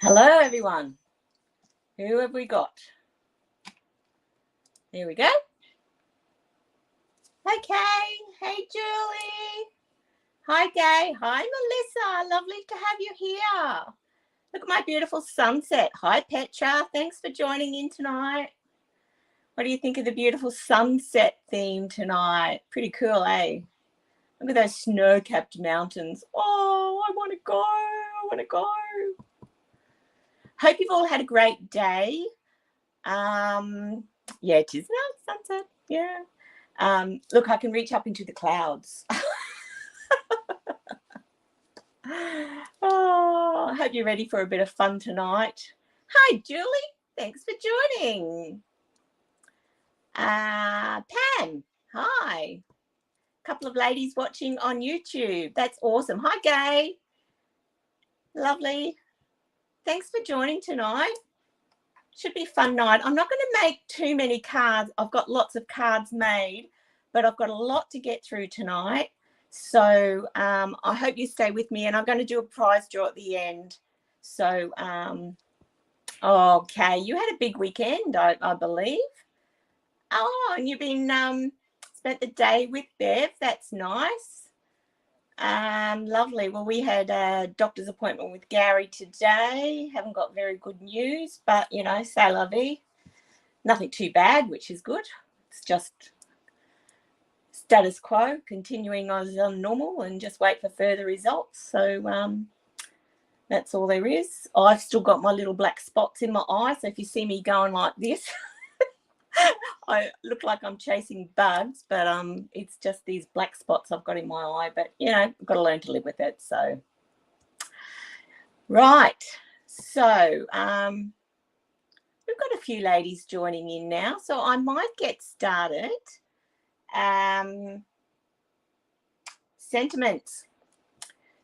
Hello, everyone. Who have we got? Here we go. Hey, Kay. Hey, Julie. Hi, Gay. Hi, Melissa. Lovely to have you here. Look at my beautiful sunset. Hi, Petra. Thanks for joining in tonight. What do you think of the beautiful sunset theme tonight? Pretty cool, eh? Look at those snow-capped mountains. Oh, I want to go. I want to go. Hope you've all had a great day. Yeah, it is now sunset. Yeah. Look, I can reach up into the clouds. Oh, I hope you're ready for a bit of fun tonight. Hi, Julie. Thanks for joining. Pam, hi. A couple of ladies watching on YouTube. That's awesome. Hi, Gay. Lovely. Thanks for joining tonight. Should be a fun night. I'm not going to make too many cards. I've got lots of cards made, but I've got a lot to get through tonight. So I hope you stay with me, and I'm going to do a prize draw at the end. So, okay, you had a big weekend, I believe. Oh, and you've been spent the day with Bev. That's nice. Lovely. Well, we had a doctor's appointment with Gary today. Haven't got very good news, but, you know, c'est la vie. Nothing too bad, which is good. It's just status quo, continuing as normal, and just wait for further results. So that's all there is. I've still got my little black spots in my eye, so if you see me going like this, I look like I'm chasing bugs, but it's just these black spots I've got in my eye. But, you know, I've got to learn to live with it. So, right. So we've got a few ladies joining in now, so I might get started. Sentiments.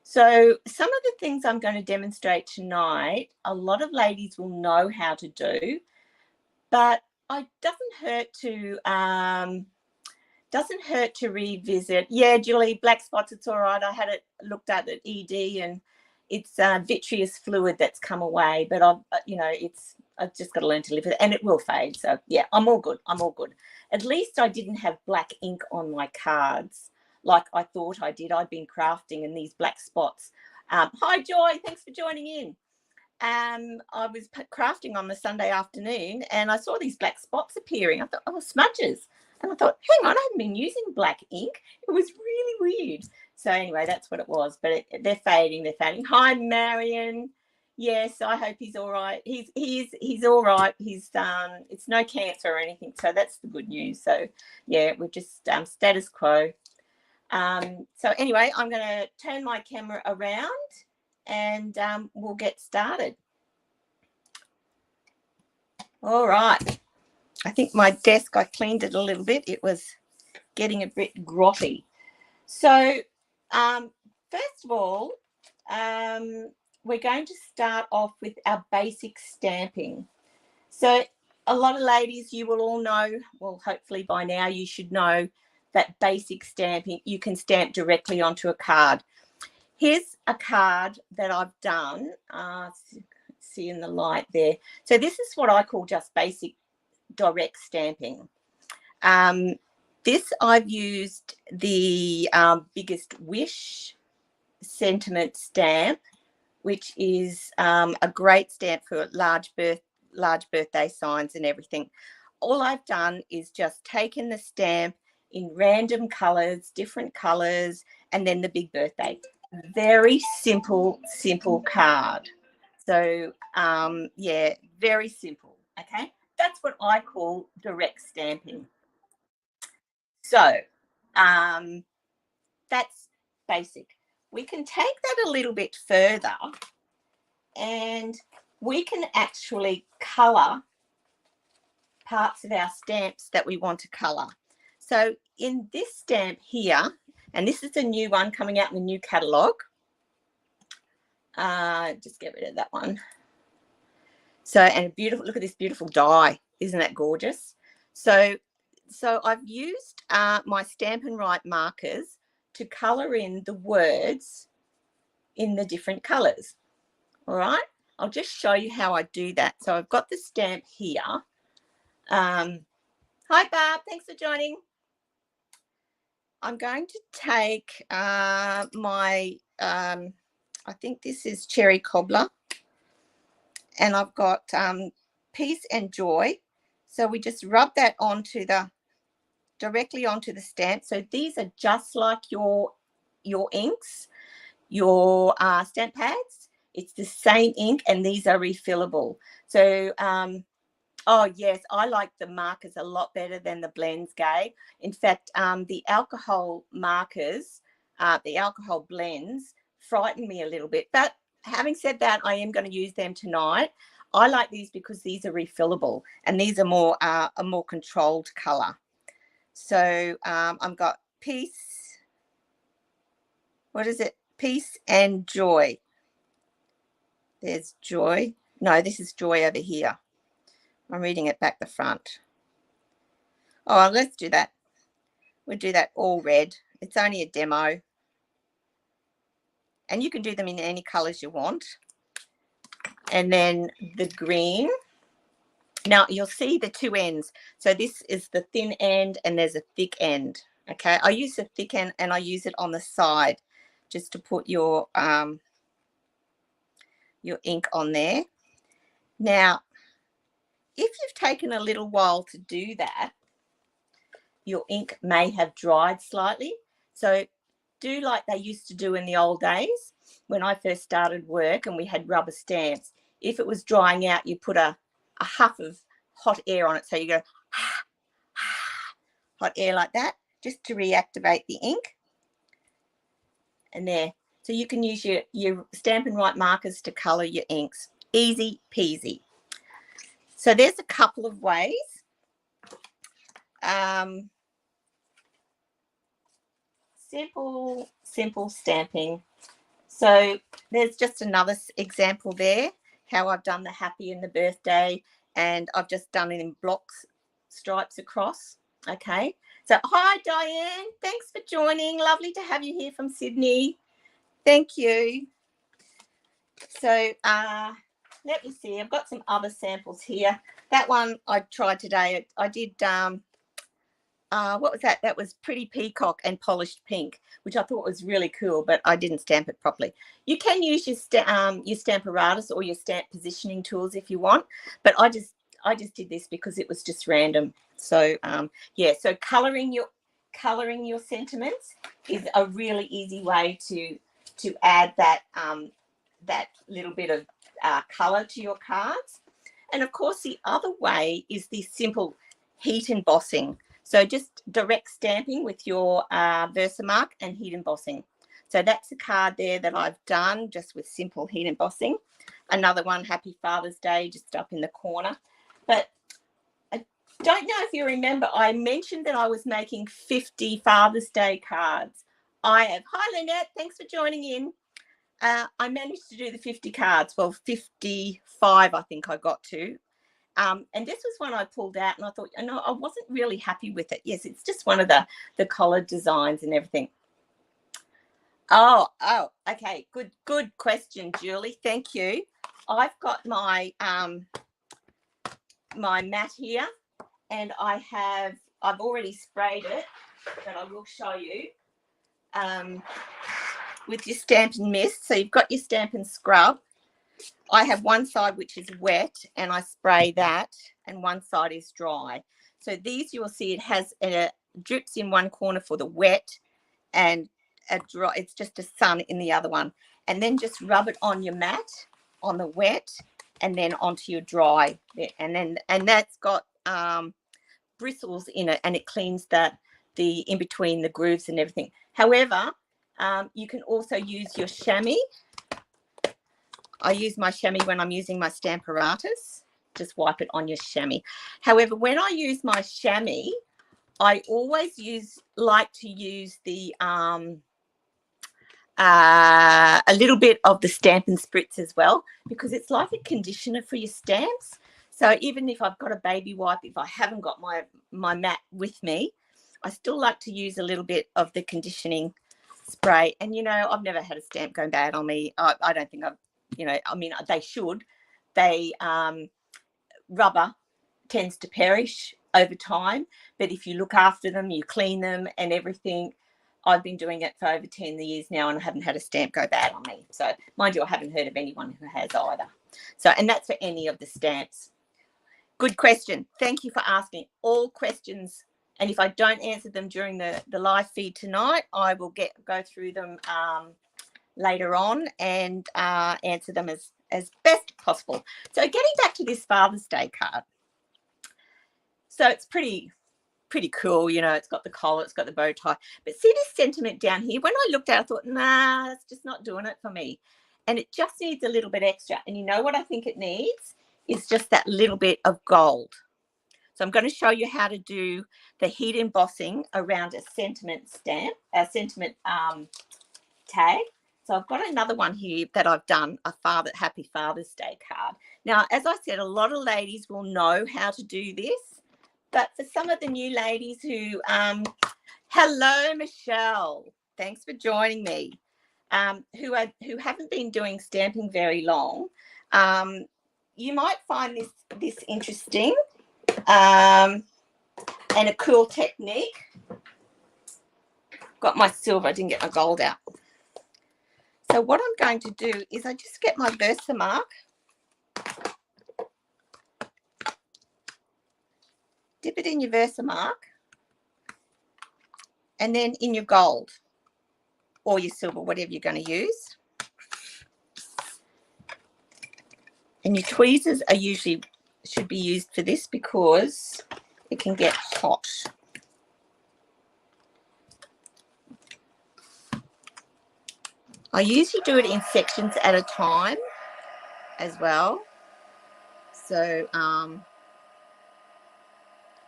So some of the things I'm going to demonstrate tonight, a lot of ladies will know how to do, but it doesn't hurt to revisit. Yeah, Julie, black spots, it's all right. I had it looked at ED, and it's vitreous fluid that's come away, but I've just got to learn to live with it, and it will fade. So yeah, I'm all good. At least I didn't have black ink on my cards like I thought I did. I'd been crafting, and these black spots. Hi, Joy. Thanks for joining in. I was crafting on the Sunday afternoon, and I saw these black spots appearing. I thought, oh, smudges. And I thought, hang on, I haven't been using black ink. It was really weird. So anyway, that's what it was. But they're fading. Hi, Marion. Yes, I hope he's all right. He's all right. It's no cancer or anything. So that's the good news. So yeah, we're just status quo. So anyway, I'm going to turn my camera around, and we'll get started. All right. I think my desk, I cleaned it a little bit. It was getting a bit grotty. So first of all, we're going to start off with our basic stamping. So a lot of ladies, you will all know, well, hopefully by now you should know that basic stamping, you can stamp directly onto a card. Here's a card that I've done. See in the light there. So this is what I call just basic direct stamping. This I've used the Biggest Wish sentiment stamp, which is a great stamp for large birthday signs and everything. All I've done is just taken the stamp in random colors, different colors, and then the big birthday. Very simple card. So yeah, very simple. Okay, that's what I call direct stamping. So that's basic. We can take that a little bit further, and we can actually colour parts of our stamps that we want to colour. So in this stamp here, and this is a new one coming out in the new catalogue. Just get rid of that one. So, and beautiful, look at this beautiful die. Isn't that gorgeous? So I've used my Stampin' Write markers to colour in the words in the different colours. All right. I'll just show you how I do that. So I've got the stamp here. Hi, Barb. Thanks for joining. I'm going to take my, I think this is Cherry Cobbler. And I've got Peace and Joy. So we just rub that directly onto the stamp. So these are just like your inks, your stamp pads. It's the same ink, and these are refillable. So oh yes, I like the markers a lot better than the blends, Gay. In fact, the alcohol markers, the alcohol blends frighten me a little bit. But having said that, I am going to use them tonight. I like these because these are refillable, and these are more a more controlled colour. So I've got Peace. What is it? Peace and Joy. There's Joy. No, this is Joy over here. I'm reading it back the front. Oh, let's do that. We'll do that all red. It's only a demo. And you can do them in any colours you want. And then the green. Now, you'll see the two ends. So this is the thin end and there's a thick end. Okay, I use the thick end and I use it on the side just to put your ink on there. Now, if you've taken a little while to do that, your ink may have dried slightly. So do like they used to do in the old days when I first started work and we had rubber stamps. If it was drying out, you put a huff of hot air on it. So you go hot air like that, just to reactivate the ink. And there. So you can use your Stampin' Write markers to colour your inks. Easy peasy. So there's a couple of ways. Simple stamping. So there's just another example there, how I've done the happy and the birthday, and I've just done it in blocks, stripes across. Okay. So hi, Diane. Thanks for joining. Lovely to have you here from Sydney. Thank you. So let me see. I've got some other samples here. That one I tried today. I did, what was that? That was Pretty Peacock and Polished Pink, which I thought was really cool, but I didn't stamp it properly. You can use your Stamparatus or your stamp positioning tools if you want, but I just did this because it was just random. So yeah, so coloring your sentiments is a really easy way to add that that little bit of color to your cards. And of course, the other way is the simple heat embossing. So just direct stamping with your Versamark and heat embossing. So that's a card there that I've done just with simple heat embossing. Another one, Happy Father's Day, just up in the corner. But I don't know if you remember, I mentioned that I was making 50 Father's Day cards. I have. Hi, Lynette. Thanks for joining in. I managed to do the 50 cards. Well, 55 I think I got to. And this was one I pulled out and I thought, you know, I wasn't really happy with it. Yes, it's just one of the collared designs and everything. Oh, okay. Good question, Julie. Thank you. I've got my my mat here and I've already sprayed it, but I will show you. With your Stampin' Mist. So you've got your Stampin' Scrub. I have one side which is wet and I spray that, and one side is dry. So these, you will see it has drips in one corner for the wet and a dry, it's just a sun in the other one. And then just rub it on your mat, on the wet, and then onto your dry. And that's got bristles in it, and it cleans the in between the grooves and everything. However, you can also use your chamois. I use my chamois when I'm using my Stamparatus. Just wipe it on your chamois. However, when I use my chamois, I always like to use the a little bit of the Stampin' Spritz as well, because it's like a conditioner for your stamps. So even if I've got a baby wipe, if I haven't got my mat with me, I still like to use a little bit of the conditioning spray. And, you know, I've never had a stamp go bad on me. I don't think I've you know, I mean, they should. They rubber tends to perish over time, but if you look after them, you clean them and everything. I've been doing it for over 10 years now and I haven't had a stamp go bad on me. So mind you, I haven't heard of anyone who has either. So, and that's for any of the stamps. Good question. Thank you for asking all questions. And if I don't answer them during the live feed tonight, I will go through them later on and answer them as best possible. So getting back to this Father's Day card. So it's pretty cool, you know, it's got the collar, it's got the bow tie. But see this sentiment down here? When I looked at it, I thought, nah, that's just not doing it for me. And it just needs a little bit extra. And you know what I think it needs? Is just that little bit of gold. So I'm going to show you how to do the heat embossing around a sentiment stamp, a sentiment tag. So I've got another one here that I've done, a Happy Father's Day card. Now, as I said, a lot of ladies will know how to do this. But for some of the new ladies who, hello, Michelle. Thanks for joining me. Who haven't been doing stamping very long, you might find this interesting and a cool technique. Got my silver, I didn't get my gold out. So what I'm going to do is I just get my Versamark. Dip it in your Versamark and then in your gold or your silver, whatever you're going to use. And your tweezers should be used for this because it can get hot. I usually do it in sections at a time as well. So,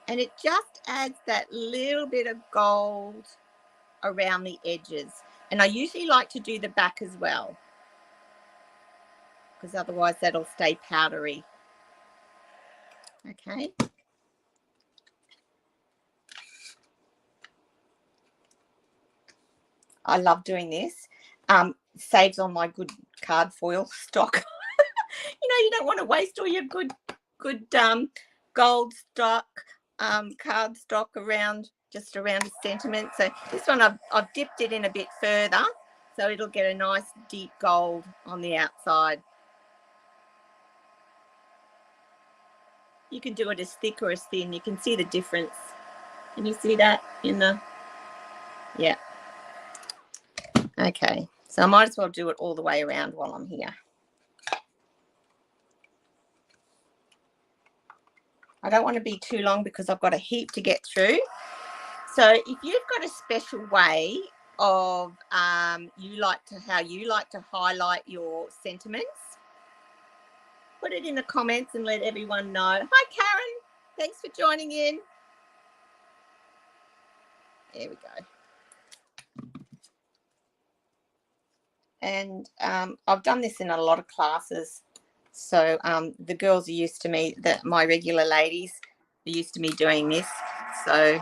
and it just adds that little bit of gold around the edges. And I usually like to do the back as well, because otherwise that'll stay powdery. Okay. I love doing this. Saves on my good card foil stock. You know, you don't want to waste all your good gold stock, card stock just around a sentiment. So this one I've dipped it in a bit further, so it'll get a nice deep gold on the outside. You can do it as thick or as thin. You can see the difference. Can you see that in the? Yeah. Okay. So I might as well do it all the way around while I'm here. I don't want to be too long because I've got a heap to get through. So if you've got a special way of how you like to highlight your sentiments, put it in the comments and let everyone know. Hi, Karen. Thanks for joining in. There we go. And I've done this in a lot of classes. So the girls are used to me, my regular ladies are used to me doing this. So,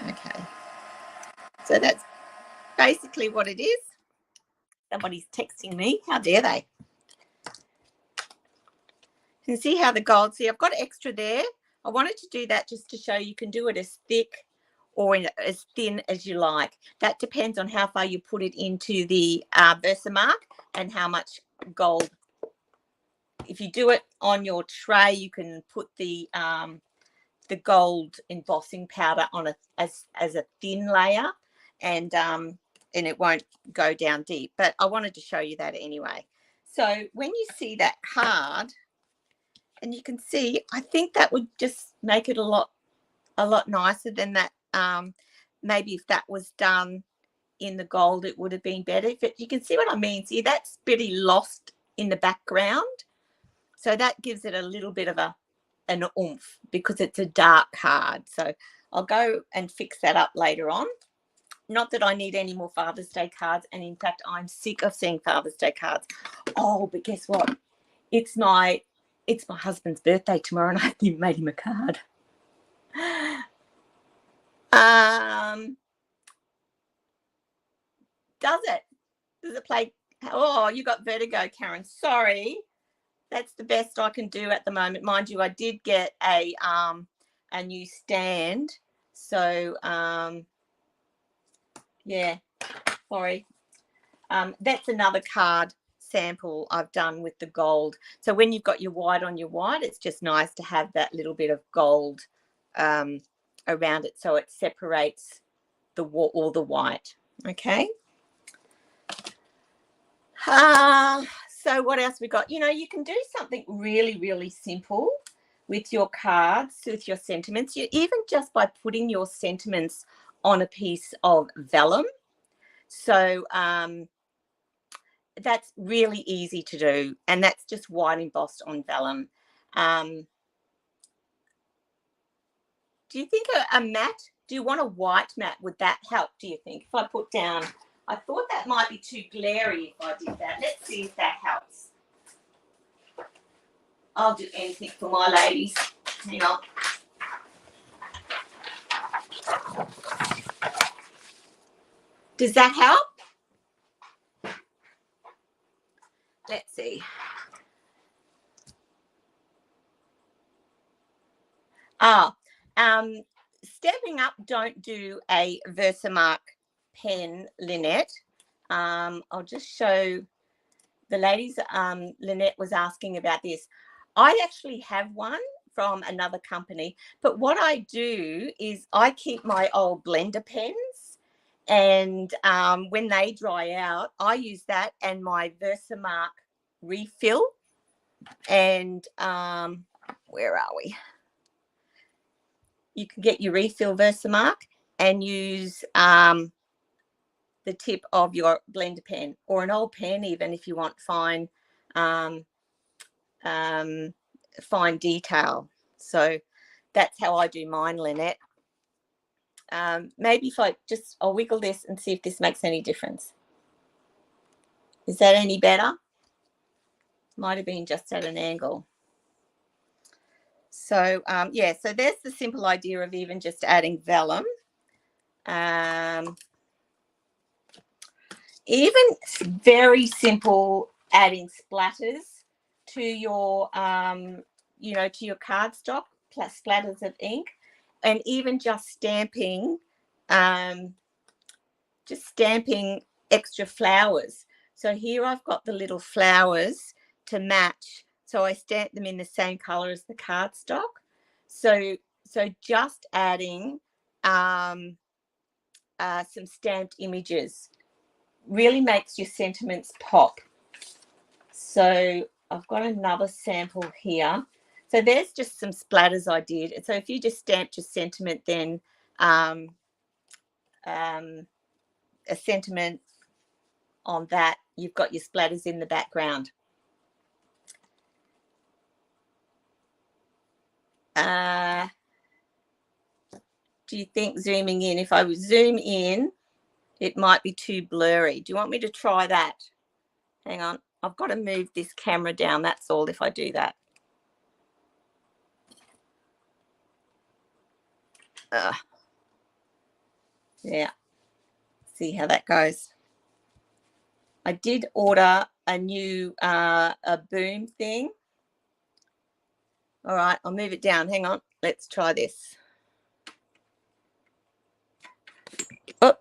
okay. So that's basically what it is. Somebody's texting me. How dare they? You can see how the gold, see I've got extra there. I wanted to do that just to show you can do it as thick or as thin as you like. That depends on how far you put it into the Versamark and how much gold. If you do it on your tray, you can put the gold embossing powder on it as a thin layer, and it won't go down deep. But I wanted to show you that anyway. So when you see that card, and you can see, I think that would just make it a lot nicer than that. Maybe if that was done in the gold, it would have been better. You can see what I mean. See, that's pretty lost in the background. So that gives it a little bit of an oomph because it's a dark card. So I'll go and fix that up later on. Not that I need any more Father's Day cards. And in fact, I'm sick of seeing Father's Day cards. Oh, but guess what? It's my husband's birthday tomorrow and I haven't even made him a card. Does it? Does it play? Oh, you got vertigo, Karen. Sorry. That's the best I can do at the moment. Mind you, I did get a new stand. So, yeah, sorry. That's another card sample I've done with the gold. So when you've got your white on your white, it's just nice to have that little bit of gold around it so it separates all the white. Okay. So what else we got? You know, you can do something really, really simple with your cards, with your sentiments. You even just by putting your sentiments on a piece of vellum. So that's really easy to do, and that's just white embossed on vellum. Do you think a matte? Do you want a white matte? Would that help? Do you think if I put down? I thought that might be too glary if I did that. Let's see if that helps. I'll do anything for my ladies. Hang on. Does that help? Let's see. Stepping Up don't do a Versamark pen, Lynette. I'll just show the ladies. Lynette was asking about this. I actually have one from another company, but what I do is I keep my old blender pens, and when they dry out, I use that and my Versamark refill. And where are we? You can get your refill Versamark and use the tip of your blender pen, or an old pen even if you want fine fine detail. So that's how I do mine, Lynette. Maybe if I'll wiggle this and see if this makes any difference. Is that any better? Might have been just at an angle. So yeah, so there's the simple idea of even just adding vellum. Even very simple adding splatters to your to your cardstock, plus splatters of ink, and even just stamping extra flowers. So here I've got the little flowers to match, so I stamp them in the same color as the cardstock. So just adding some stamped images really makes your sentiments pop. So I've got another sample here. So there's just some splatters I did. So if you just stamped your sentiment, then a sentiment on that, you've got your splatters in the background. Do you think zooming in, if I would zoom in, it might be too blurry? Do you want me to try that? Hang on, I've got to move this camera down, that's all, if I do that. Yeah, see how that goes. I did order a new a boom thing. All right, I'll move it down. Hang on, let's try this. Oh.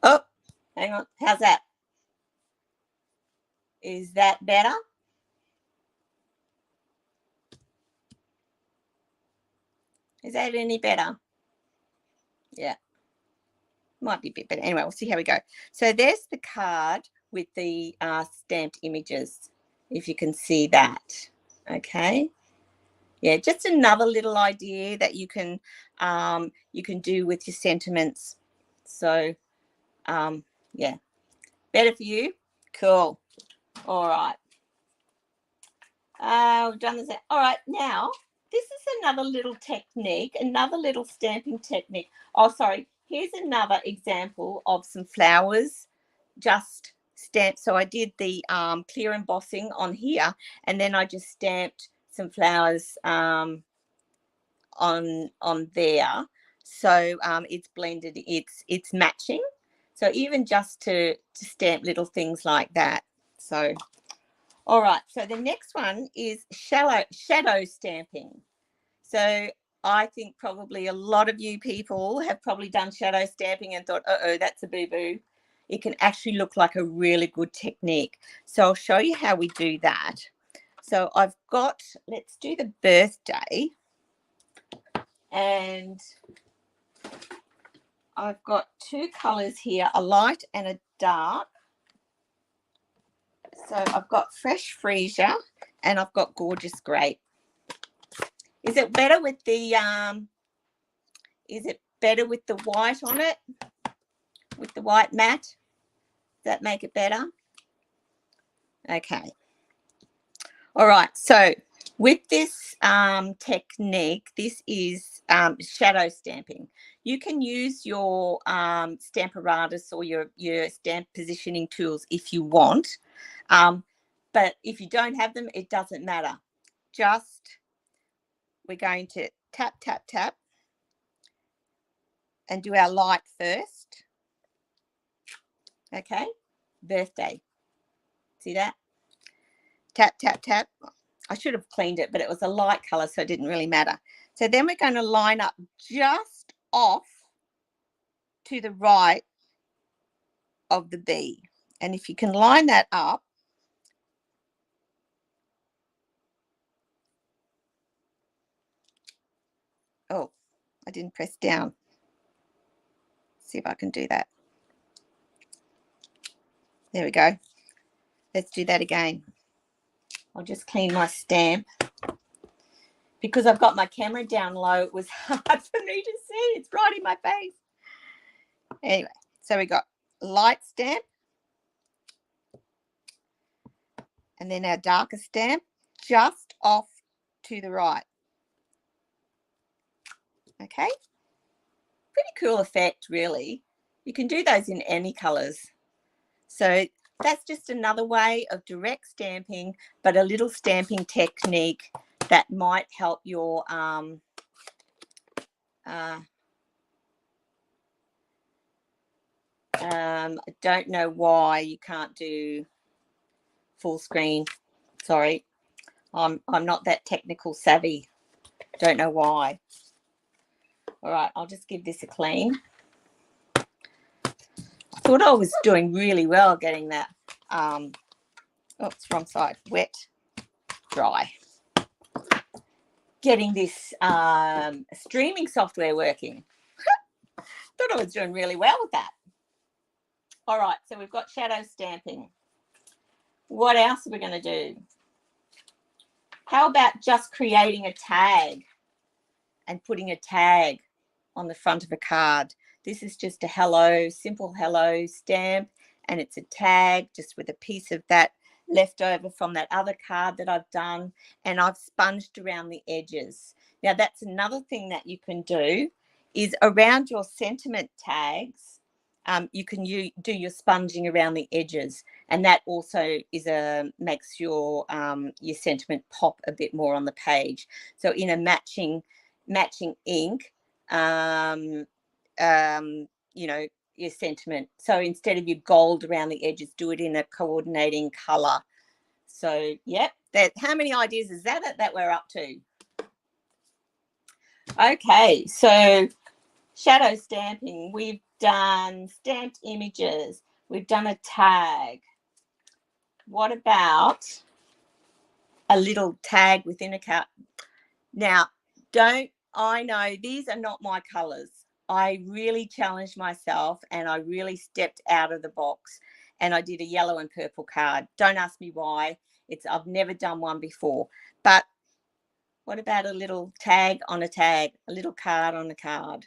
Oh, hang on. How's that? Is that better? Is that any better? Yeah. Might be a bit better. Anyway, we'll see how we go. So there's the card with the stamped images, if you can see that. Okay. Yeah, just another little idea that you can do with your sentiments. So yeah, better for you. Cool. All right. We've done this. All right, now this is another little technique, another little stamping technique. Oh, sorry. Here's another example of some flowers just stamped. So I did the clear embossing on here, and then I just stamped some flowers on there. So it's blended, it's matching. So even just to stamp little things like that. So, all right. So the next one is shadow stamping. So I think probably a lot of you people have probably done shadow stamping and thought, uh-oh, that's a boo-boo. It can actually look like a really good technique. So I'll show you how we do that. So I've got, let's do the birthday. And I've got two colours here, a light and a dark. So I've got Fresh Freesia and I've got Gorgeous Grape. Is it better with the white on it? With the white matte? Does that make it better? Okay. All right. So with this technique, this is shadow stamping. You can use your Stamparatus or your stamp positioning tools if you want. But if you don't have them, it doesn't matter. Just, we're going to tap, tap, tap and do our light first. Okay. Birthday. See that? Tap, tap, tap. I should have cleaned it, but it was a light color, so it didn't really matter. So then we're going to line up just off to the right of the bee. And if you can line that up, oh, I didn't press down. See if I can do that. There we go. Let's do that again. I'll just clean my stamp. Because I've got my camera down low, it was hard for me to see. It's right in my face. Anyway, so we got light stamp. And then our darker stamp just off to the right. Okay. Pretty cool effect, really. You can do those in any colors. So that's just another way of direct stamping, but a little stamping technique that might help your I don't know why you can't do full screen. Sorry, I'm not that technical savvy. Don't know why. All right, I'll just give this a clean. I thought I was doing really well getting that. Oops, wrong side. Wet, dry. Getting this streaming software working. Thought I was doing really well with that. All right, so we've got shadow stamping. What else are we going to do? How about just creating a tag and putting a tag on the front of a card? This is just a hello, simple hello stamp, and it's a tag just with a piece of that left over from that other card that I've done, and I've sponged around the edges. Now, that's another thing that you can do is around your sentiment tags, you can do your sponging around the edges, and that also is makes your sentiment pop a bit more on the page. So in a matching ink, you know, your sentiment. So instead of your gold around the edges, do it in a coordinating color. So yep, how many ideas is that we're up to? Okay, so shadow stamping, we've done stamped images, we've done a tag. What about a little tag within a card? Now, I know these are not my colors. I really challenged myself and I really stepped out of the box and I did a yellow and purple card. Don't ask me why. I've never done one before. But what about a little tag on a tag, a little card on a card?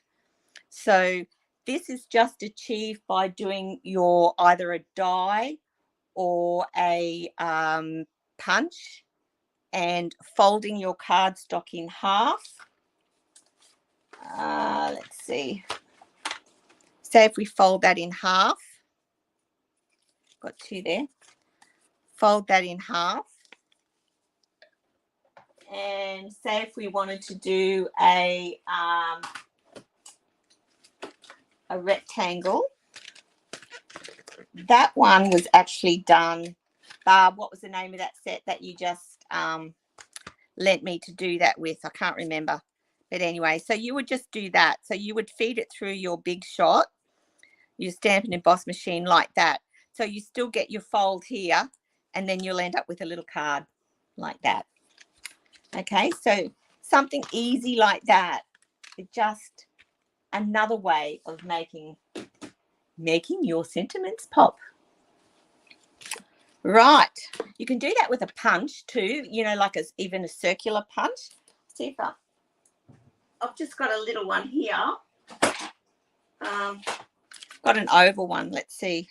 So this is just achieved by doing your either a die or a punch and folding your cardstock in half. Let's see. Say if we fold that in half. Got two there. Fold that in half. and say if we wanted to do a rectangle, that one was actually done. Barb, what was the name of that set that you just lent me to do that with? I can't remember. But anyway, so you would just do that. So you would feed it through your Big Shot, your Stampin' Emboss machine like that. So you still get your fold here, and then you'll end up with a little card like that. Okay, so something easy like that. Just another way of making your sentiments pop. Right, you can do that with a punch too, you know, like even a circular punch. See if I've just got a little one here. Got an oval one. Let's see.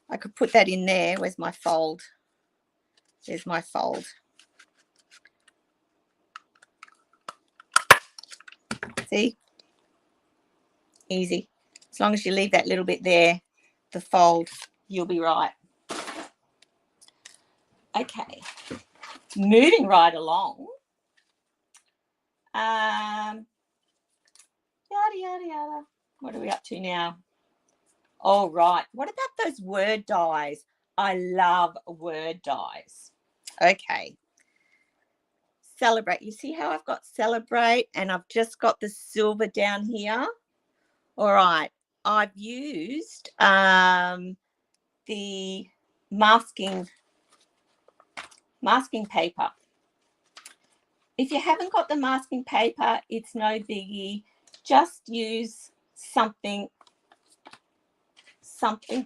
I could put that in there. Where's my fold? There's my fold. See? Easy. As long as you leave that little bit there, the fold, you'll be right. Okay. Moving right along. Yada, yada, yada. What are we up to now? All right. What about those word dies? I love word dies. Okay. Celebrate. You see how I've got celebrate and I've just got the silver down here? All right. I've used the masking paper. If you haven't got the masking paper, it's no biggie. Just use something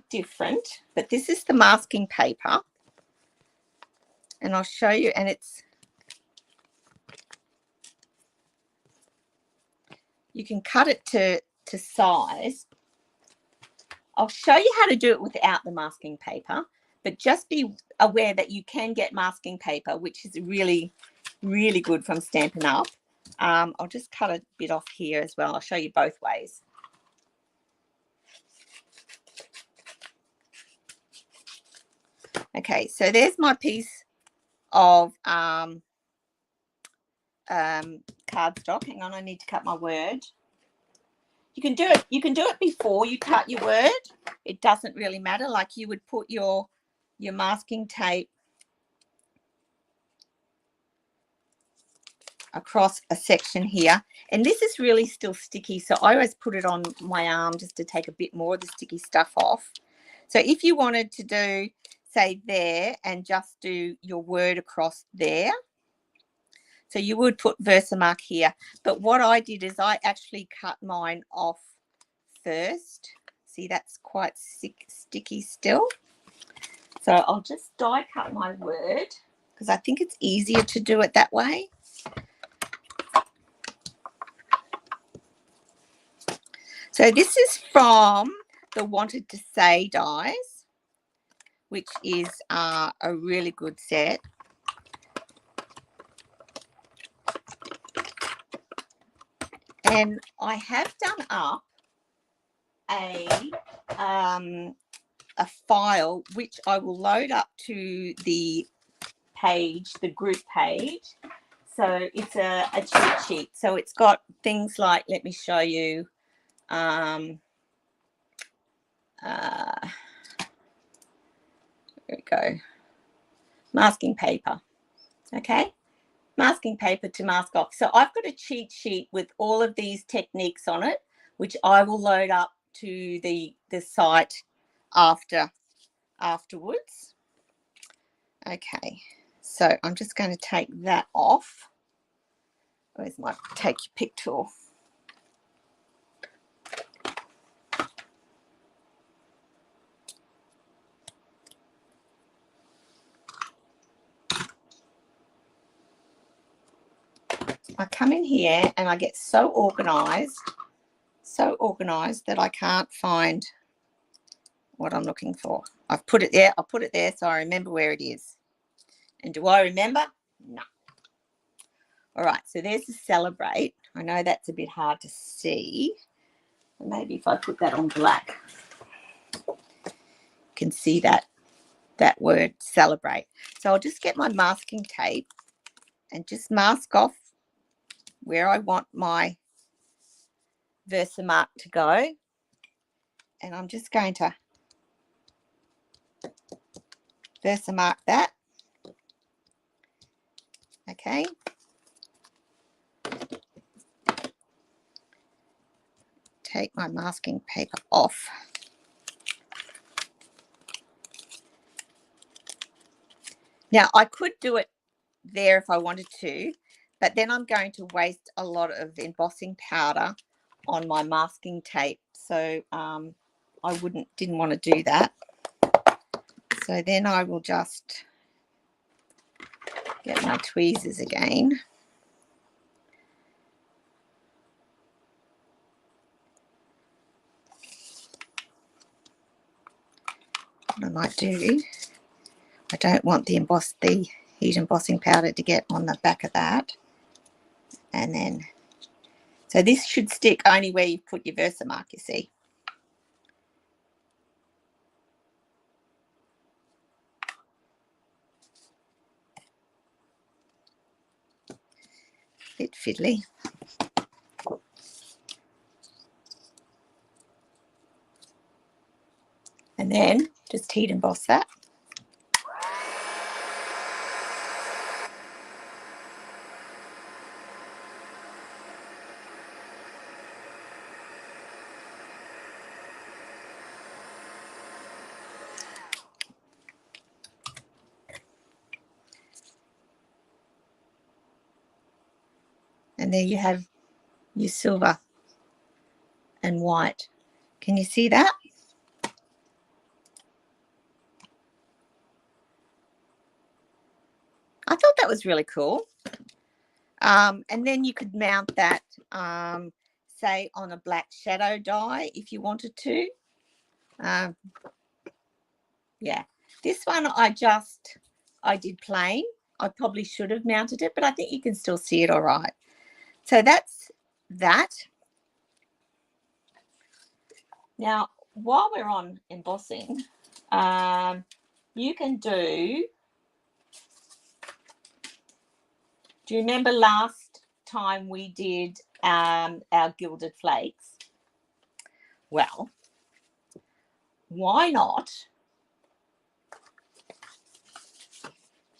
different. But this is the masking paper. And I'll show you. And you can cut it to size. I'll show you how to do it without the masking paper. But just be aware that you can get masking paper, which is really, really good from Stampin' Up. I'll just cut a bit off here as well. I'll show you both ways. Okay, so there's my piece of cardstock. Hang on, I need to cut my word. You can do it before you cut your word. It doesn't really matter. Like you would put your masking tape across a section here, and this is really still sticky, so I always put it on my arm just to take a bit more of the sticky stuff off. So if you wanted to do, say, there and just do your word across there, so you would put Versamark here, but what I did is I actually cut mine off first. See, that's quite sticky still, so I'll just die cut my word because I think it's easier to do it that way. So this is from the Wanted to Say dies, which is a really good set. And I have done up a file which I will load up to the page, the group page. So it's a cheat sheet. So it's got things like, let me show you. There we go. Masking paper. Okay. Masking paper to mask off. So I've got a cheat sheet with all of these techniques on it, which I will load up to the site afterwards. Okay, so I'm just going to take that off. Where's my take your pick tool? I come in here and I get so organized that I can't find what I'm looking for. I've put it there. I'll put it there so I remember where it is. And do I remember? No. All right, so there's the celebrate. I know that's a bit hard to see. Maybe if I put that on black, you can see that word celebrate. So I'll just get my masking tape and just mask off where I want my Versamark to go. And I'm just going to Versamark that. Okay. Take my masking paper off. Now, I could do it there if I wanted to, but then I'm going to waste a lot of embossing powder on my masking tape. So I didn't want to do that. So then I will just get my tweezers again. What I might do, I don't want the heat embossing powder to get on the back of that. And then, so this should stick only where you put your Versamark, you see. Bit fiddly. And then just heat emboss that. And there you have your silver and white. Can you see that? I thought that was really cool. And then you could mount that, say, on a black shadow die if you wanted to. Yeah, this one I did plain. I probably should have mounted it, but I think you can still see it all right. So that's that. Now, while we're on embossing, you can do you remember last time we did our gilded flakes? Well, why not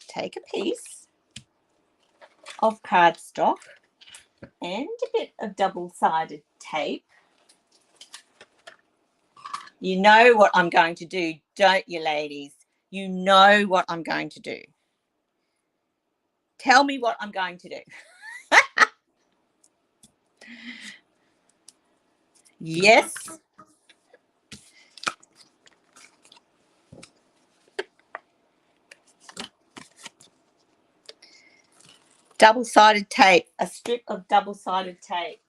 take a piece of cardstock and a bit of double-sided tape. You know what I'm going to do, don't you, ladies? You know what I'm going to do. Tell me what I'm going to do. Yes. Double-sided tape, a strip of double-sided tape.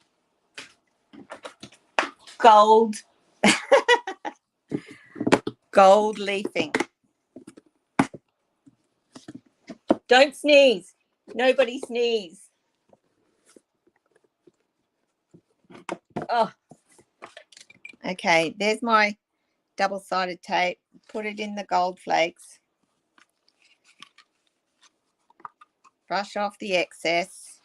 Gold. Gold leafing. Don't sneeze. Nobody sneeze. Oh. Okay, there's my double-sided tape. Put it in the gold flakes. Brush off the excess.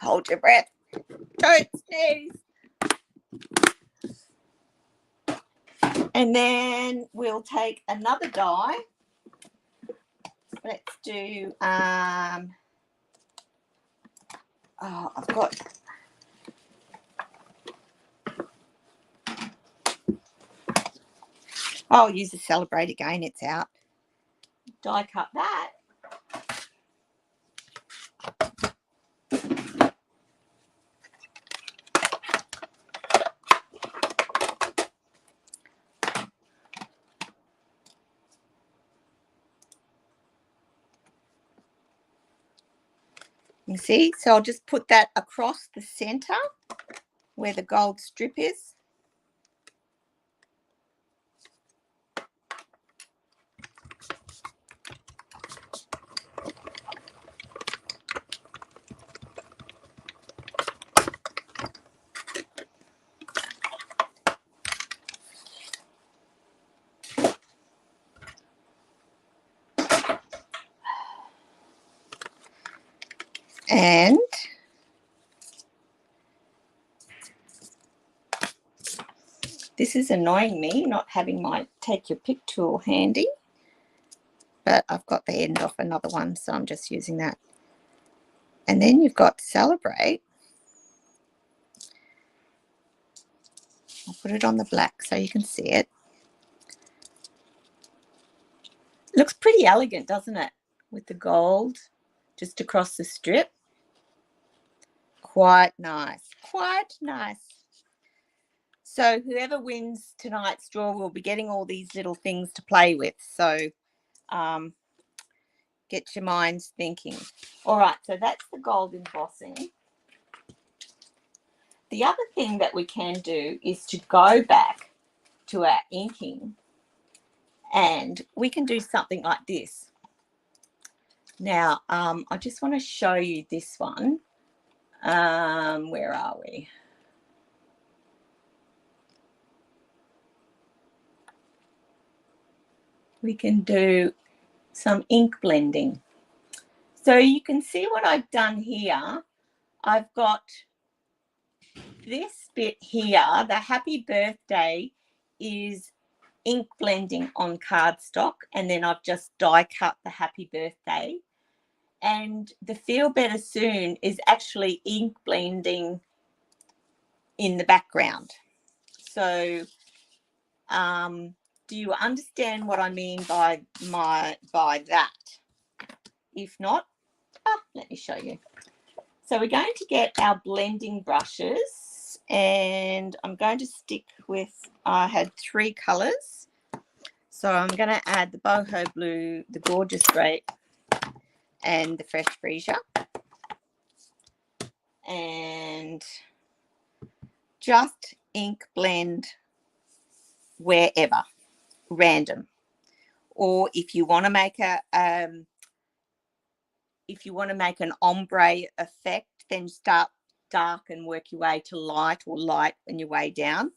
Hold your breath. Don't sneeze. And then we'll take another die. Let's do, I've got, I'll use the Celebrate again. It's out. Die cut that. You see, so I'll just put that across the center where the gold strip is. And this is annoying me, not having my take your pick tool handy, but I've got the end off another one, so I'm just using that. And then you've got Celebrate. I'll put it on the black so you can see it. Looks pretty elegant, doesn't it? With the gold just across the strip. Quite nice, quite nice. So whoever wins tonight's draw will be getting all these little things to play with. So get your minds thinking. All right, so that's the gold embossing. The other thing that we can do is to go back to our inking, and we can do something like this. Now, I just want to show you this one. Where are we? We can do some ink blending. So you can see what I've done here. I've got this bit here. The happy birthday is ink blending on cardstock, and then I've just die cut the happy birthday. And the Feel Better Soon is actually ink blending in the background. So do you understand what I mean by that? If not, let me show you. So we're going to get our blending brushes, and I'm going to stick with, I had 3 colors. So I'm going to add the Boho Blue, the Gorgeous Grape, and the Fresh Freesia. And just ink blend wherever, random. Or if you want to make an ombre effect, then start dark and work your way to light, or light on your way down.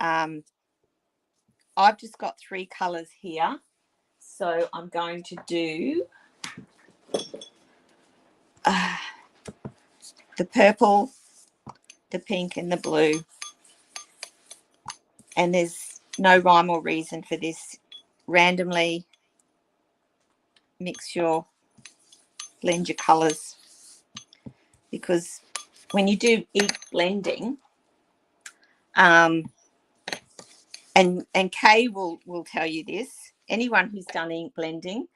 I've just got 3 colors here, so I'm going to do the purple, the pink, and the blue. And there's no rhyme or reason for this. Randomly blend your colors, because when you do ink blending, and Kay will tell you this, anyone who's done ink blending,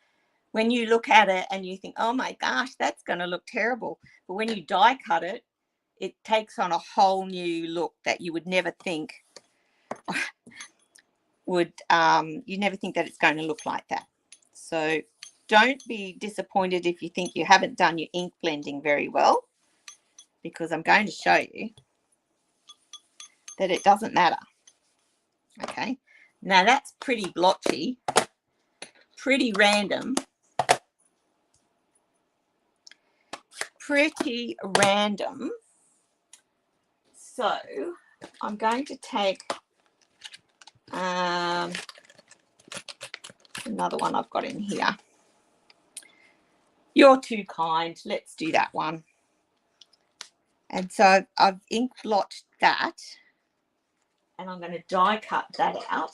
when you look at it and you think, oh my gosh, that's going to look terrible, but when you die cut it, it takes on a whole new look that you would never think you never think that it's going to look like that. So don't be disappointed if you think you haven't done your ink blending very well, because I'm going to show you that it doesn't matter. Okay, now that's pretty blotchy, pretty random, So I'm going to take another one I've got in here. You're Too Kind. Let's do that one. And so I've ink blotched that, and I'm going to die cut that out.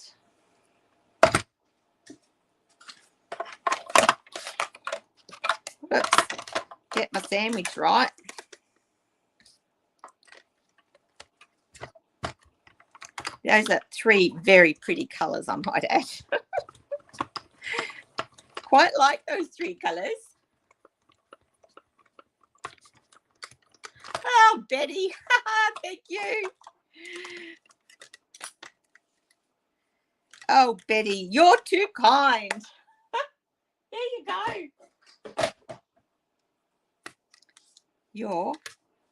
Oops, get my sandwich right. Those are 3 very pretty colours, I might add. Quite like those 3 colours. Oh, Betty, thank you. Oh, Betty, you're too kind. There you go. You're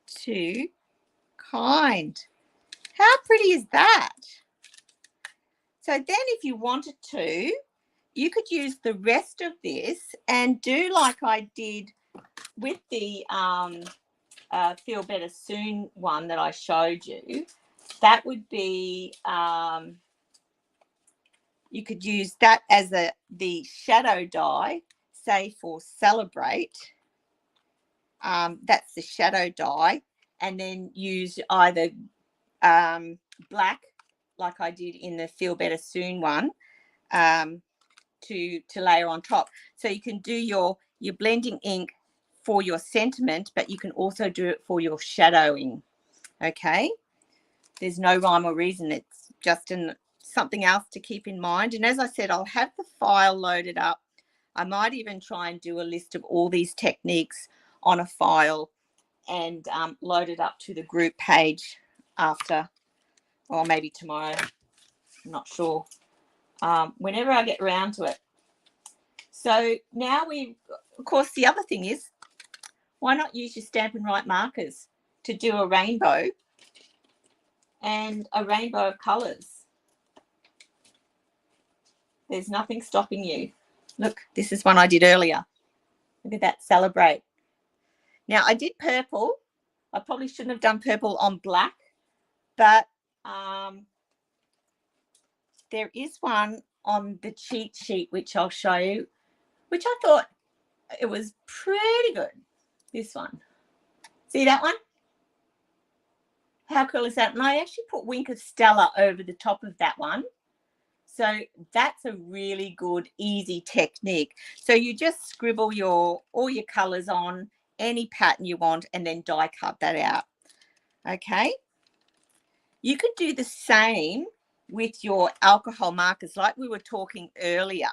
too kind. How pretty is that? So then if you wanted to, you could use the rest of this and do like I did with the Feel Better Soon one that I showed you. That would be, you could use that as the shadow die, say for Celebrate. that's the shadow dye, and then use either black, like I did in the Feel Better Soon one, to layer on top. So you can do your blending ink for your sentiment, but you can also do it for your shadowing. Okay, there's no rhyme or reason. It's just something else to keep in mind. And as I said, I'll have the file loaded up. I might even try and do a list of all these techniques on a file and load it up to the group page after, or maybe tomorrow. I'm not sure. Whenever I get around to it. So now of course, the other thing is, why not use your Stampin' Write markers to do a rainbow and a rainbow of colours? There's nothing stopping you. Look, this is one I did earlier. Look at that, celebrate. Now, I did purple. I probably shouldn't have done purple on black, but there is one on the cheat sheet, which I'll show you, which I thought it was pretty good. This one. See that one? How cool is that? And I actually put Wink of Stella over the top of that one. So that's a really good, easy technique. So you just scribble all your colours on any pattern you want and then die cut that out. Okay. You could do the same with your alcohol markers like we were talking earlier.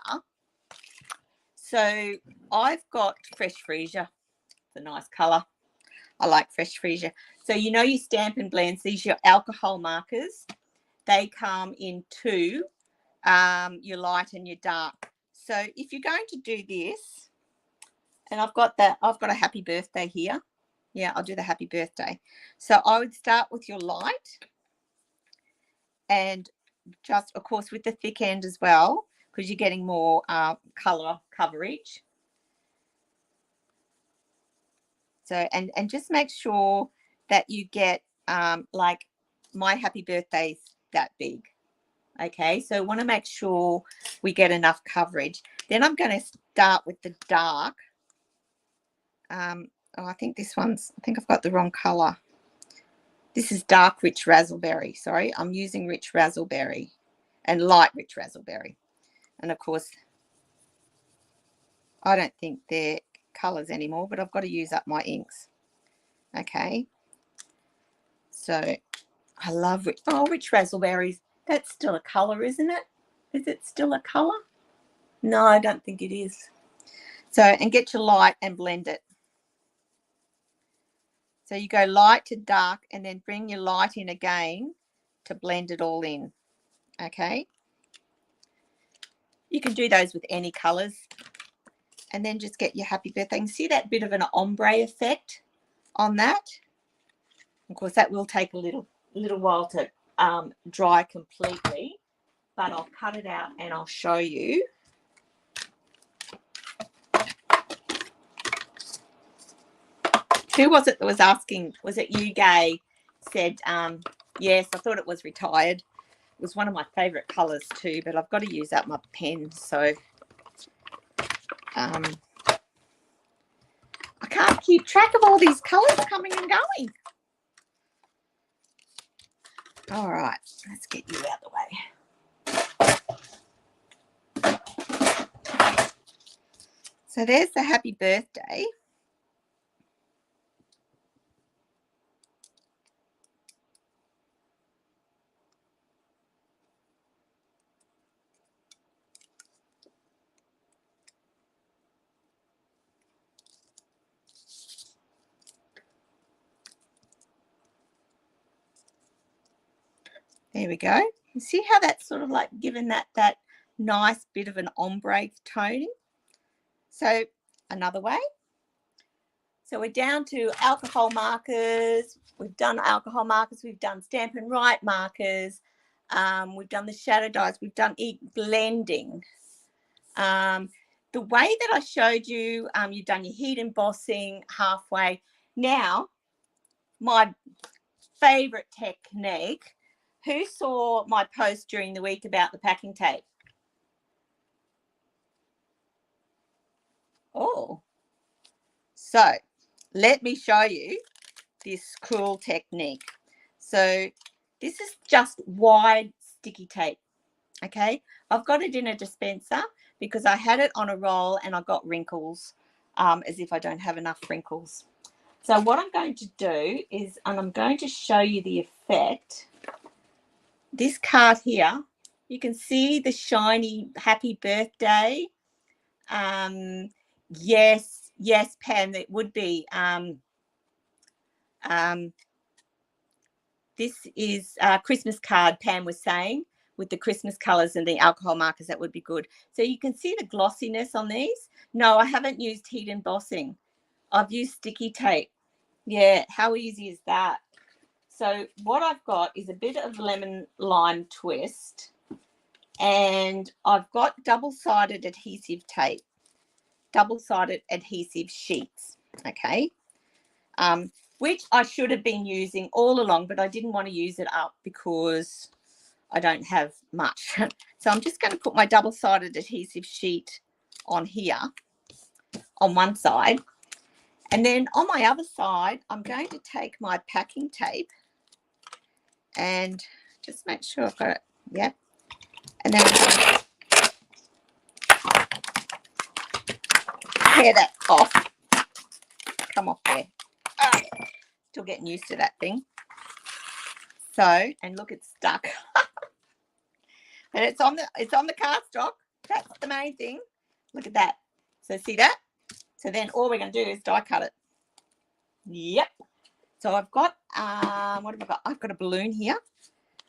So I've got Fresh Freesia. It's a nice colour. I like Fresh Freesia. So you know your Stampin' Blends, these are your alcohol markers. They come in two, your light and your dark. So if you're going to do this, and I've got a happy birthday here. Yeah, I'll do the happy birthday. So I would start with your light and just, of course, with the thick end as well, because you're getting more color coverage. So, and just make sure that you get like my happy birthday's that big. Okay, so want to make sure we get enough coverage. Then I'm going to start with the dark. I think I've got the wrong color. This is dark Rich Razzleberry. Sorry, I'm using Rich Razzleberry and light Rich Razzleberry. And of course, I don't think they're colors anymore, but I've got to use up my inks. Okay. So I love Rich Razzleberries. That's still a color, isn't it? Is it still a color? No, I don't think it is. So, and get your light and blend it. So you go light to dark and then bring your light in again to blend it all in. Okay. You can do those with any colors. And then just get your happy birthday. And see that bit of an ombre effect on that? Of course, that will take a little while to dry completely, but I'll cut it out and I'll show you. Who was it that was asking? Was it you, Gay? Said, yes, I thought it was retired. It was one of my favourite colours too, but I've got to use up my pen. So I can't keep track of all these colours coming and going. All right, let's get you out of the way. So there's the happy birthday. There we go. You see how that's sort of like given that nice bit of an ombre tone. So another way. So we're down to alcohol markers. We've done alcohol markers. We've done Stampin' Write markers. We've done the shadow dyes. We've done blending. The way that I showed you, you've done your heat embossing halfway. Now, my favorite technique. Who saw my post during the week about the packing tape? Oh, so let me show you this cool technique. So this is just wide sticky tape. Okay, I've got it in a dispenser because I had it on a roll and I got wrinkles, as if I don't have enough wrinkles. So what I'm going to do is, and I'm going to show you the effect. This card here, you can see the shiny happy birthday. Yes, Pam, it would be. This is a Christmas card, Pam was saying, with the Christmas colours and the alcohol markers. That would be good. So you can see the glossiness on these. No, I haven't used heat embossing. I've used sticky tape. Yeah, how easy is that? So what I've got is a bit of lemon lime twist, and I've got double-sided adhesive tape, double-sided adhesive sheets, okay, which I should have been using all along, but I didn't want to use it up because I don't have much. So I'm just going to put my double-sided adhesive sheet on here on one side, and then on my other side I'm going to take my packing tape and just make sure I've got it. Yep. And then I'm going to tear that off. Come off there. Oh, still getting used to that thing. So, and look, it's stuck. And it's on the cardstock. That's the main thing. Look at that. So see that? So then all we're going to do is die cut it. Yep. So I've got what have I got? I've got a balloon here,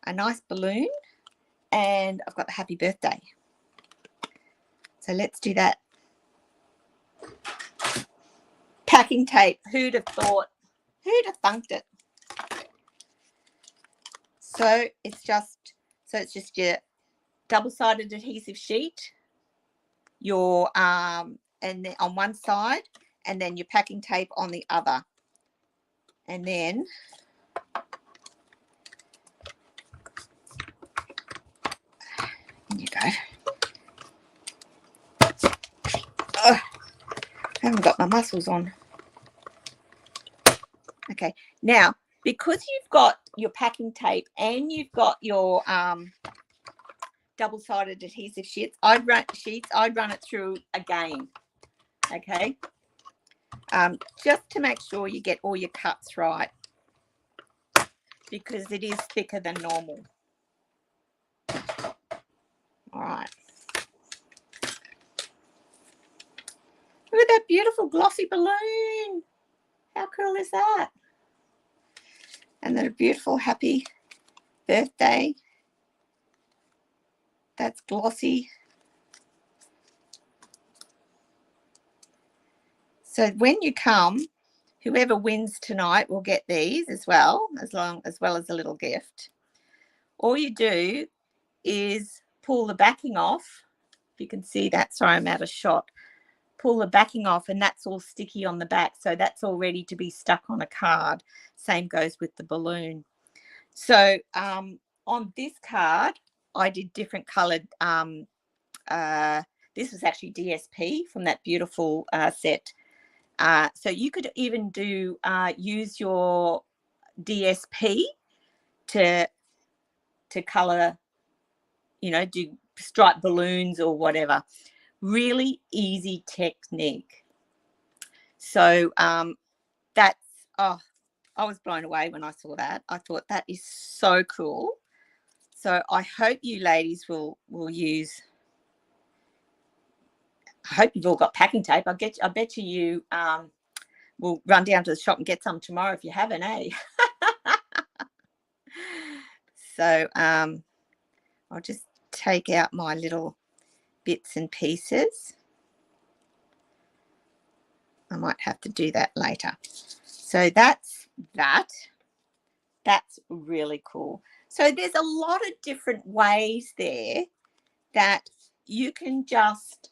a nice balloon, and I've got the happy birthday. So let's do that. Packing tape. Who'd have thought? Who'd have thunked it? So it's just your double-sided adhesive sheet, your and then on one side, and then your packing tape on the other, and then there you go. Oh, I haven't got my muscles on. Okay, now because you've got your packing tape and you've got your double-sided adhesive sheets, I'd run it through again. Okay, just to make sure you get all your cuts right, because it is thicker than normal. All right. Look at that beautiful glossy balloon. How cool is that? And then a beautiful happy birthday. That's glossy. So when you come, whoever wins tonight will get these as well as a little gift. All you do is pull the backing off. If you can see that, sorry, I'm out of shot. Pull the backing off, and that's all sticky on the back. So that's all ready to be stuck on a card. Same goes with the balloon. So on this card, I did different coloured. This was actually DSP from that beautiful set. So you could even do use your DSP to colour, you know, do striped balloons or whatever. Really easy technique. So that's, oh, I was blown away when I saw that. I thought that is so cool. So I hope you ladies will use. I hope you've all got packing tape. I bet you will run down to the shop and get some tomorrow if you haven't, eh? So I'll just take out my little bits and pieces. I might have to do that later. So that's that. That's really cool. So there's a lot of different ways there that you can just,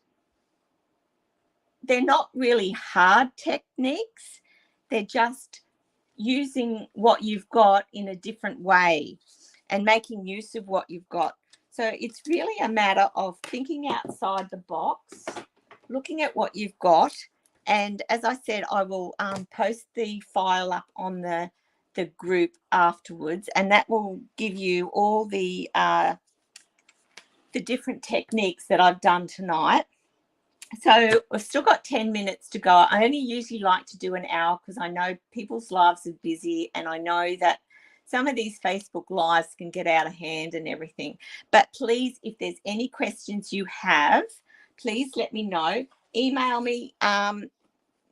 they're not really hard techniques. They're just using what you've got in a different way and making use of what you've got. So it's really a matter of thinking outside the box, looking at what you've got And as I said, I will post the file up on the group afterwards, and that will give you all the different techniques that I've done tonight. So we've still got 10 minutes to go. I only usually like to do an hour because I know people's lives are busy, and I know that some of these Facebook lives can get out of hand and everything. But please, if there's any questions you have, please let me know. Email me,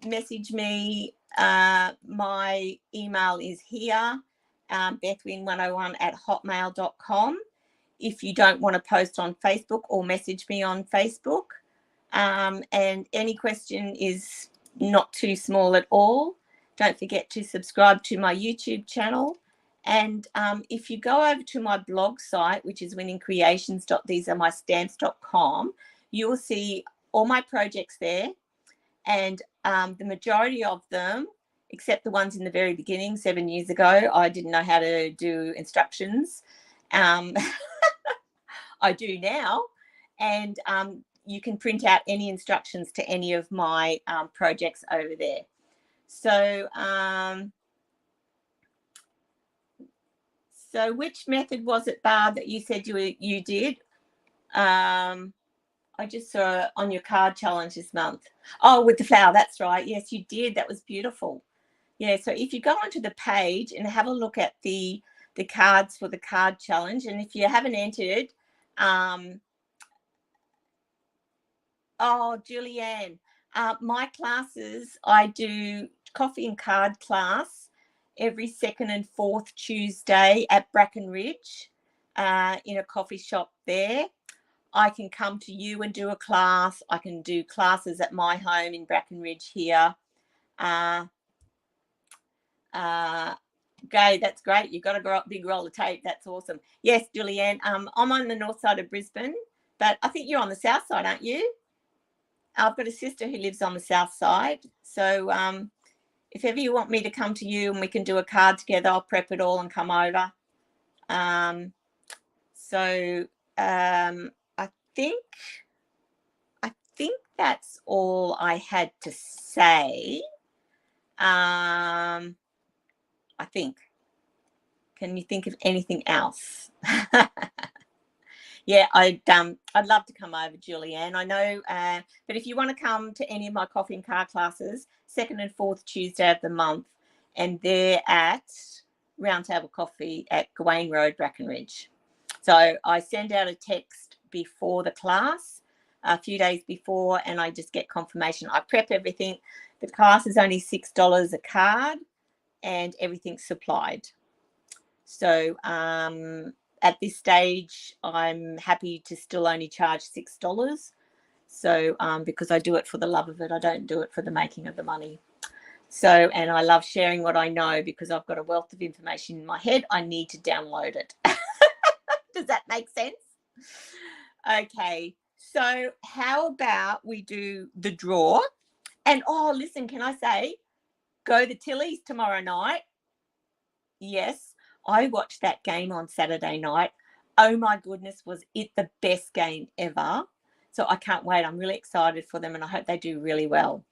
message me. My email is here, bethwin101@hotmail.com. If you don't want to post on Facebook, or message me on Facebook. And any question is not too small at all. Don't forget to subscribe to my YouTube channel. And if you go over to my blog site, which is winningcreations.thesearemystamps.com, you will see all my projects there. And the majority of them, except the ones in the very beginning, 7 years ago, I didn't know how to do instructions. I do now. And you can print out any instructions to any of my projects over there. So, so which method was it, Barb, that you said you did? I just saw on your card challenge this month. Oh, with the flower, that's right. Yes, you did. That was beautiful. Yeah, so if you go onto the page and have a look at the cards for the card challenge, and if you haven't entered, oh, Julianne, my classes, I do coffee and card class every second and fourth Tuesday at Bracken Ridge in a coffee shop there. I can come to you and do a class. I can do classes at my home in Bracken Ridge here. Okay, that's great. You've got a big roll of tape. That's awesome. Yes, Julianne, I'm on the north side of Brisbane, but I think you're on the south side, aren't you? I've got a sister who lives on the south side. So if ever you want me to come to you and we can do a card together, I'll prep it all and come over. I think that's all I had to say. I think. Can you think of anything else? Yeah, I'd love to come over, Julianne. I know, but if you want to come to any of my coffee and card classes, second and fourth Tuesday of the month, and they're at Round Table Coffee at Gawain Road, Bracken Ridge. So I send out a text before the class, a few days before, and I just get confirmation. I prep everything. The class is only $6 a card, and everything's supplied. So at this stage, I'm happy to still only charge $6. So because I do it for the love of it, I don't do it for the making of the money. So, and I love sharing what I know because I've got a wealth of information in my head. I need to download it. Does that make sense? Okay, so how about we do the draw? And oh, listen, can I say, go the Tillies tomorrow night? Yes, I watched that game on Saturday night. Oh my goodness, was it the best game ever? So I can't wait. I'm really excited for them and I hope they do really well.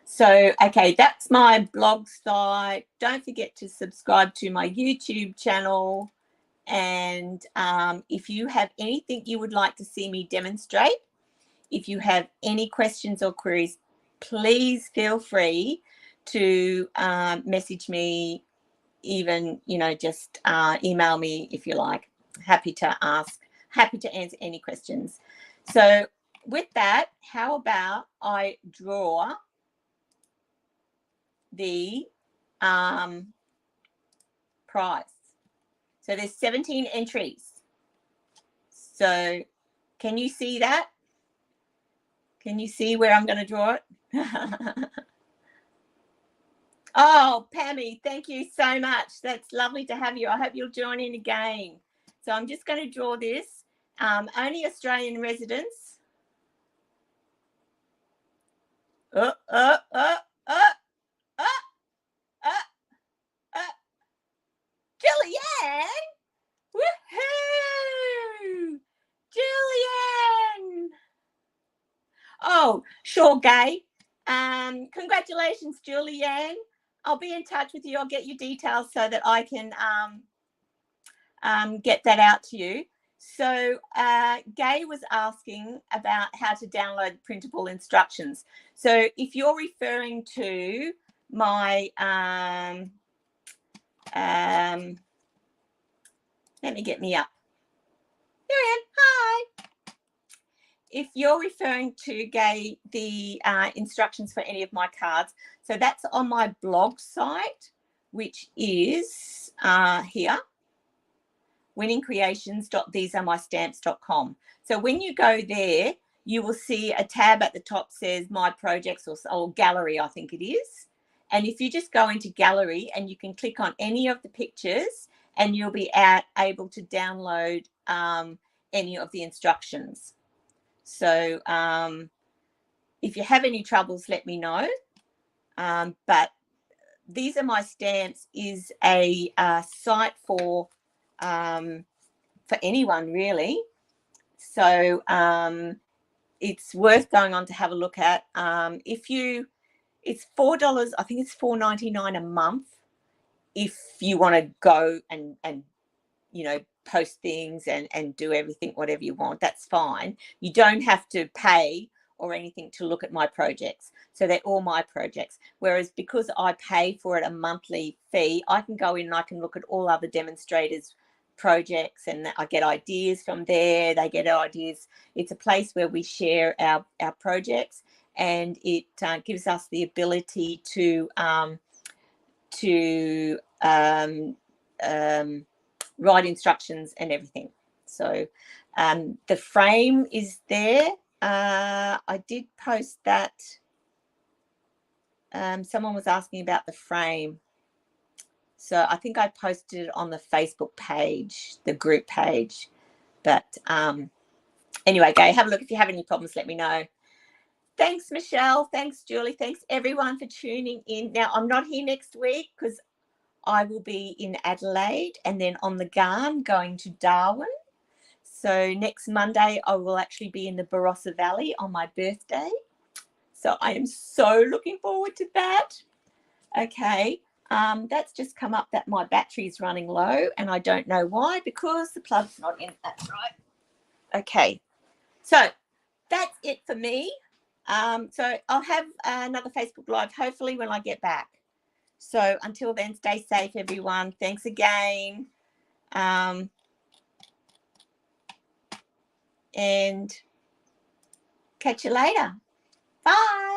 So, okay, that's my blog site. Don't forget to subscribe to my YouTube channel. And if you have anything you would like to see me demonstrate, if you have any questions or queries, please feel free to message me, even, just email me if you like. Happy to answer any questions. So with that, how about I draw the prize? So there's 17 entries. So can you see that? Can you see where I'm going to draw it? Oh, Pammy, thank you so much. That's lovely to have you. I hope you'll join in again. So I'm just going to draw this. Only Australian residents. Julianne! Woohoo! Julianne! Oh, sure, Gay. Congratulations, Julianne. I'll be in touch with you. I'll get your details so that I can get that out to you. So Gay was asking about how to download printable instructions. So if you're referring to my, let me get me up. Marianne, hi. If you're referring to, Gay, the instructions for any of my cards, so that's on my blog site, which is here, winningcreations.thesearemystamps.com. So when you go there, you will see a tab at the top says My Projects or Gallery, I think it is. And if you just go into Gallery and you can click on any of the pictures and you'll be able to download any of the instructions. So if you have any troubles, let me know. But These Are My Stamps is a site for anyone, really. So it's worth going on to have a look at. It's $4, I think it's $4.99 a month if you want to go and you know, post things and do everything, whatever you want. That's fine. You don't have to pay or anything to look at my projects. So they're all my projects. Whereas because I pay for it a monthly fee, I can go in and I can look at all other demonstrators' projects and I get ideas from there. They get ideas. It's a place where we share our projects, and it gives us the ability to write instructions and everything. So the frame is there. I did post that. Someone was asking about the frame. So I think I posted it on the Facebook page, the group page. But anyway, Gay, have a look. If you have any problems, let me know. Thanks, Michelle. Thanks, Julie. Thanks, everyone, for tuning in. Now, I'm not here next week because I will be in Adelaide and then on the Garn going to Darwin. So next Monday, I will actually be in the Barossa Valley on my birthday. So I am so looking forward to that. Okay, that's just come up that my battery is running low and I don't know why, because the plug's not in. That's right. Okay, so that's it for me. So I'll have another Facebook Live hopefully when I get back. So until then, stay safe, everyone. Thanks again. And catch you later. Bye.